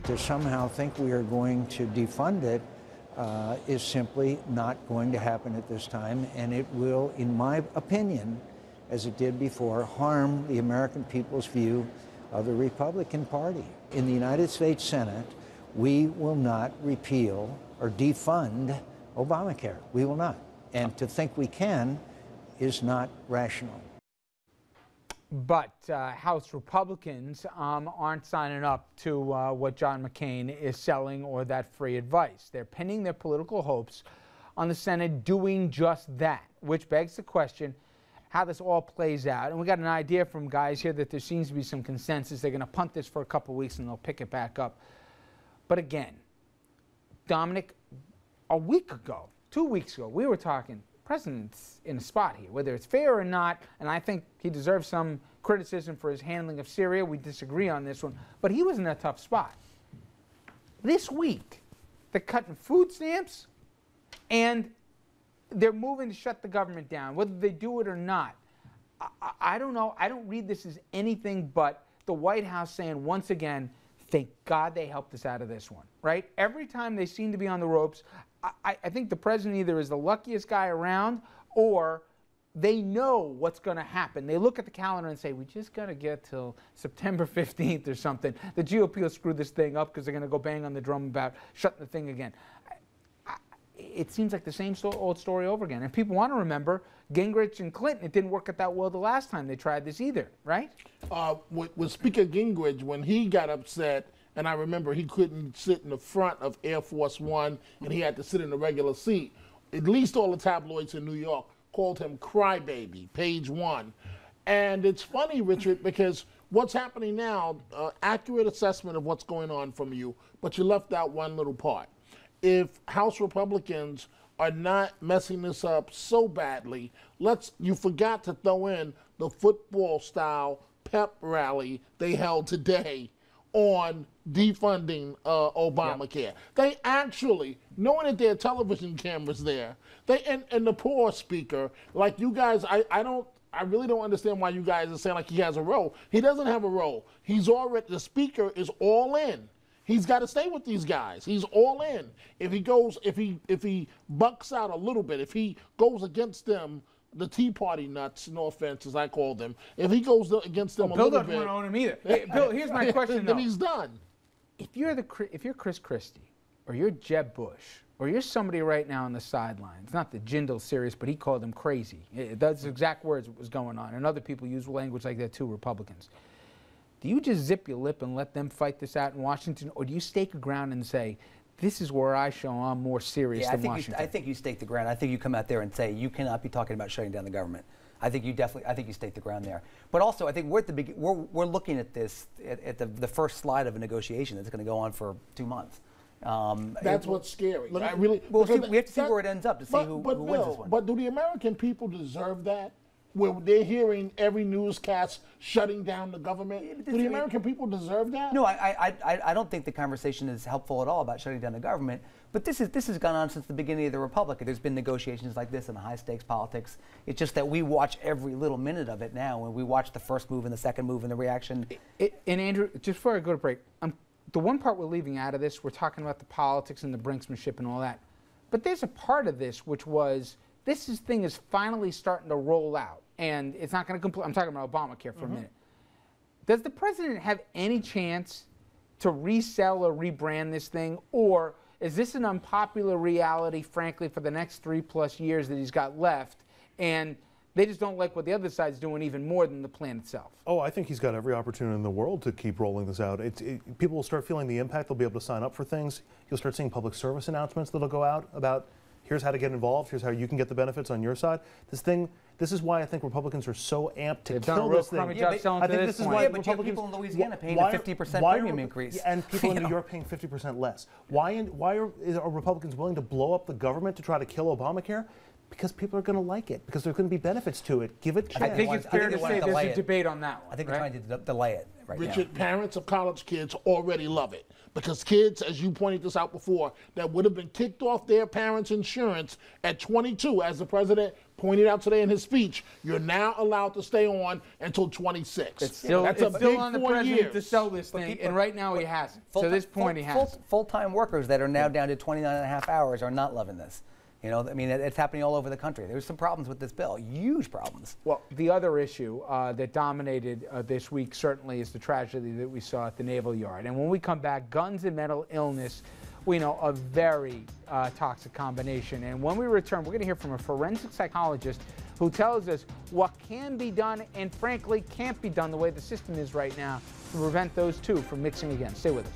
To somehow think we are going to defund it is simply not going to happen at this time, and it will, in my opinion, as it did before, harm the American people's view of the Republican Party. In the United States Senate, we will not repeal or defund Obamacare. We will not. And to think we can is not rational. But House Republicans aren't signing up to what John McCain is selling or that free advice. They're pinning their political hopes on the Senate doing just that, which begs the question how this all plays out. And we got an idea from guys here that there seems to be some consensus. They're going to punt this for a couple of weeks and they'll pick it back up. But again, Dominic, a week ago, 2 weeks ago, we were talking president's in a spot here, whether it's fair or not, and I think he deserves some criticism for his handling of Syria. We disagree on this one, but he was in a tough spot. This week, they're cutting food stamps, and they're moving to shut the government down, whether they do it or not. I don't know. I don't read this as anything but the White House saying, once again, thank God they helped us out of this one, right? Every time they seem to be on the ropes, I think the president either is the luckiest guy around or they know what's going to happen. They look at the calendar and say, we just got to get till September 15th or something. The GOP will screw this thing up because they're going to go bang on the drum about shutting the thing again. It seems like the same old story over again. And people want to remember Gingrich and Clinton. It didn't work out that well the last time they tried this either, right? With Speaker Gingrich, when he got upset, and I remember he couldn't sit in the front of Air Force One and he had to sit in the regular seat. At least all the tabloids in New York called him Crybaby, page one. And it's funny, Richard, because what's happening now, accurate assessment of what's going on from you, but you left out one little part. If House Republicans are not messing this up so badly, you forgot to throw in the football-style pep rally they held today on defunding Obamacare. Yep. They actually, knowing that there are television cameras there, and the poor speaker, like you guys, I really don't understand why you guys are saying like he has a role. He doesn't have a role. The speaker is all in. He's got to stay with these guys. He's all in. If he bucks out a little bit, if he goes against them, the Tea Party nuts, no offense, as I call them, if he goes against them a little bit, Bill doesn't want to own him either. Hey, Bill, here's my question, then he's done. If you're Chris Christie, or you're Jeb Bush, or you're somebody right now on the sidelines, not that Jindal's serious, but he called him crazy. That's the exact words that was going on, and other people use language like that too, Republicans. Do you just zip your lip and let them fight this out in Washington, or do you stake a ground and say, this is where I show I'm more serious than Washington? I think you stake the ground. I think you come out there and say you cannot be talking about shutting down the government. I think you stake the ground there. But also, I think we're at the we're looking at this at the first slide of a negotiation that's going to go on for 2 months. That's what's scary. We have to see where it ends up to see who wins this one. But do the American people deserve that? Where they're hearing every newscast shutting down the government. Do the American people deserve that? No, I don't think the conversation is helpful at all about shutting down the government. But this has gone on since the beginning of the Republic. There's been negotiations like this in high stakes politics. It's just that we watch every little minute of it now, and we watch the first move and the second move and the reaction. And Andrew, just before I go to break, the one part we're leaving out of this, we're talking about the politics and the brinksmanship and all that. But there's a part of this which was this thing is finally starting to roll out. And it's not going to complete. I'm talking about Obamacare for a minute. Does the president have any chance to resell or rebrand this thing? Or is this an unpopular reality, frankly, for the next 3+ years that he's got left? And they just don't like what the other side's doing even more than the plan itself. Oh, I think he's got every opportunity in the world to keep rolling this out. People will start feeling the impact. They'll be able to sign up for things. You'll start seeing public service announcements that'll go out about here's how to get involved. Here's how you can get the benefits on your side. This is why I think Republicans are so amped to kill this thing. I think this is why Republicans, people in Louisiana paying a 50% premium increase. And people in New York paying 50% less. Why are Republicans willing to blow up the government to try to kill Obamacare? Because people are going to like it. Because there's going to be benefits to it. Give it a chance. I think it's fair to say there's a debate on that one. I think they're trying to delay it right now. Richard, parents of college kids already love it. Because kids, as you pointed this out before, that would have been kicked off their parents' insurance at 22, as the president pointed out today in his speech, you're now allowed to stay on until 26. It's still That's a big on the 4 president years. to sell this thing, and right now he hasn't. To this point, he hasn't. Full-time workers that are now down to 29 and a half hours are not loving this. You know, I mean, it's happening all over the country. There's some problems with this bill, huge problems. Well, the other issue that dominated this week certainly is the tragedy that we saw at the Naval Yard. And when we come back, guns and mental illness, we know a very toxic combination. And when we return, we're going to hear from a forensic psychologist who tells us what can be done and frankly can't be done the way the system is right now to prevent those two from mixing again. Stay with us.